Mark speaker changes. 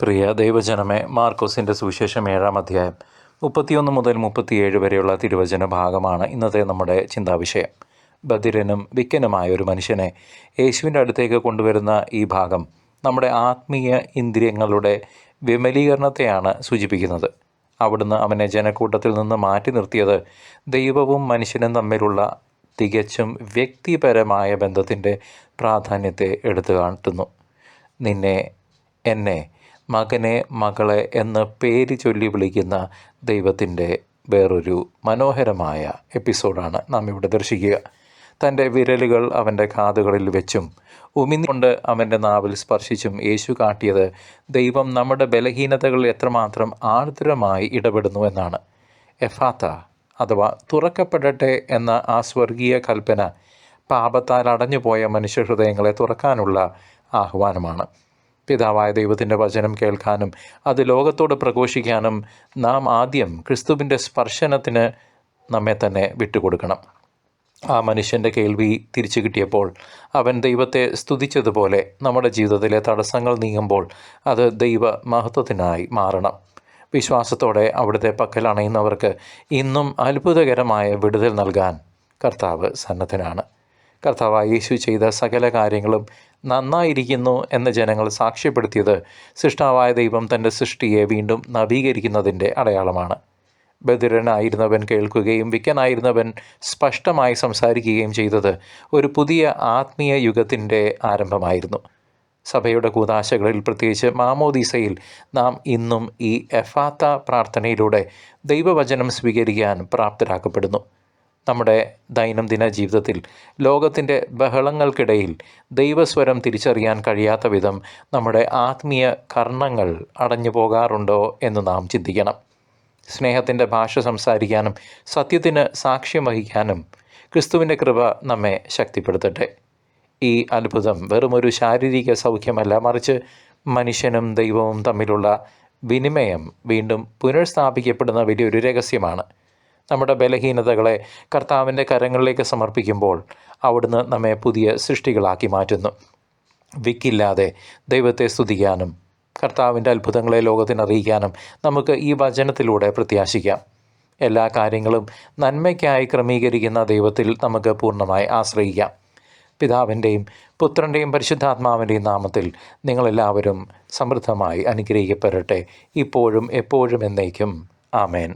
Speaker 1: പ്രിയ ദൈവജനമേ, മാർക്കോസിൻ്റെ സുവിശേഷം 7-ാം അധ്യായം 31 മുതൽ 37 വരെയുള്ള തിരുവചന ഭാഗമാണ് ഇന്നത്തെ നമ്മുടെ ചിന്താവിഷയം. ബധിരനും വിക്കനുമായ ഒരു മനുഷ്യനെ യേശുവിൻ്റെ അടുത്തേക്ക് കൊണ്ടുവരുന്ന ഈ ഭാഗം നമ്മുടെ ആത്മീയ ഇന്ദ്രിയങ്ങളുടെ വിമലീകരണത്തെയാണ് സൂചിപ്പിക്കുന്നത്. അവിടുന്ന് അവനെ ജനക്കൂട്ടത്തിൽ നിന്ന് മാറ്റി നിർത്തിയത് ദൈവവും മനുഷ്യനും തമ്മിലുള്ള തികച്ചും വ്യക്തിപരമായ ബന്ധത്തിൻ്റെ പ്രാധാന്യത്തെ എടുത്തു കാട്ടുന്നു. നിന്നെ, എന്നെ, മകനെ, മകളെ എന്ന് പേര് ചൊല്ലി വിളിക്കുന്ന ദൈവത്തിൻ്റെ വേറൊരു മനോഹരമായ എപ്പിസോഡാണ് നാം ഇവിടെ ദർശിക്കുക. തൻ്റെ വിരലുകൾ അവൻ്റെ കാതുകളിൽ വെച്ചും ഉമിഞ്ഞുകൊണ്ട് അവൻ്റെ നാവിൽ സ്പർശിച്ചും യേശു കാട്ടിയത് ദൈവം നമ്മുടെ ബലഹീനതകളിൽ എത്രമാത്രം ആർദ്രമായി ഇടപെടുന്നു എന്നാണ്. എഫാത്ത അഥവാ തുറക്കപ്പെടട്ടെ എന്ന ആ സ്വർഗീയ കൽപ്പന പാപത്താൽ അടഞ്ഞുപോയ മനുഷ്യഹൃദയങ്ങളെ തുറക്കാനുള്ള ആഹ്വാനമാണ്. പിതാവായ ദൈവത്തിൻ്റെ വചനം കേൾക്കാനും അത് ലോകത്തോട് പ്രഘോഷിക്കാനും നാം ആദ്യം ക്രിസ്തുവിൻ്റെ സ്പർശനത്തിന് നമ്മെ തന്നെ വിട്ടുകൊടുക്കണം. ആ മനുഷ്യൻ്റെ കേൾവി തിരിച്ചു കിട്ടിയപ്പോൾ അവൻ ദൈവത്തെ സ്തുതിച്ചതുപോലെ നമ്മുടെ ജീവിതത്തിലെ തടസ്സങ്ങൾ നീങ്ങുമ്പോൾ അത് ദൈവ മഹത്വത്തിനായി മാറണം. വിശ്വാസത്തോടെ അവിടുത്തെ പക്കൽ അണയുന്നവർക്ക് ഇന്നും അത്ഭുതകരമായ വിടുതൽ നൽകാൻ കർത്താവ് സന്നദ്ധനാണ്. കർത്താവായ യേശു ചെയ്ത സകല കാര്യങ്ങളും നന്നായിരിക്കുന്നു എന്ന് ജനങ്ങൾ സാക്ഷ്യപ്പെടുത്തിയത് സൃഷ്ടാവായ ദൈവം തൻ്റെ സൃഷ്ടിയെ വീണ്ടും നവീകരിക്കുന്നതിൻ്റെ അടയാളമാണ്. ബധിരനായിരുന്നവൻ കേൾക്കുകയും വിക്കനായിരുന്നവൻ സ്പഷ്ടമായി സംസാരിക്കുകയും ചെയ്തത് ഒരു പുതിയ ആത്മീയ യുഗത്തിൻ്റെ ആരംഭമായിരുന്നു. സഭയുടെ കൂദാശകളിൽ, പ്രത്യേകിച്ച് മാമോദീസയിൽ, നാം ഇന്നും ഈ എഫാത്ത പ്രാർത്ഥനയിലൂടെ ദൈവവചനം സ്വീകരിക്കാൻ പ്രാപ്തരാക്കപ്പെടുന്നു. നമ്മുടെ ദൈനംദിന ജീവിതത്തിൽ ലോകത്തിൻ്റെ ബഹളങ്ങൾക്കിടയിൽ ദൈവസ്വരം തിരിച്ചറിയാൻ കഴിയാത്ത വിധം നമ്മുടെ ആത്മീയ കർണങ്ങൾ അടഞ്ഞു പോകാറുണ്ടോ എന്ന് നാം ചിന്തിക്കണം. സ്നേഹത്തിൻ്റെ ഭാഷ സംസാരിക്കാനും സത്യത്തിന് സാക്ഷ്യം വഹിക്കാനും ക്രിസ്തുവിൻ്റെ കൃപ നമ്മെ ശക്തിപ്പെടുത്തട്ടെ. ഈ അത്ഭുതം വെറുമൊരു ശാരീരിക സൗഖ്യമല്ല, മറിച്ച് മനുഷ്യനും ദൈവവും തമ്മിലുള്ള വിനിമയം വീണ്ടും പുനഃസ്ഥാപിക്കപ്പെടുന്ന വലിയൊരു രഹസ്യമാണ്. നമ്മുടെ ബലഹീനതകളെ കർത്താവിൻ്റെ കരങ്ങളിലേക്ക് സമർപ്പിക്കുമ്പോൾ അവിടുന്ന് നമ്മെ പുതിയ സൃഷ്ടികളാക്കി മാറ്റുന്നു. വിക്കില്ലാതെ ദൈവത്തെ സ്തുതിക്കാനും കർത്താവിൻ്റെ അത്ഭുതങ്ങളെ ലോകത്തിന് അറിയിക്കാനും നമുക്ക് ഈ വചനത്തിലൂടെ പ്രത്യാശിക്കാം. എല്ലാ കാര്യങ്ങളും നന്മയ്ക്കായി ക്രമീകരിക്കുന്ന ദൈവത്തിൽ നമുക്ക് പൂർണ്ണമായി ആശ്രയിക്കാം. പിതാവിൻ്റെയും പുത്രൻ്റെയും പരിശുദ്ധാത്മാവിൻ്റെയും നാമത്തിൽ നിങ്ങളെല്ലാവരും സമൃദ്ധമായി അനുഗ്രഹിക്കപ്പെടട്ടെ, ഇപ്പോഴും എപ്പോഴും എന്നേക്കും. ആമേൻ.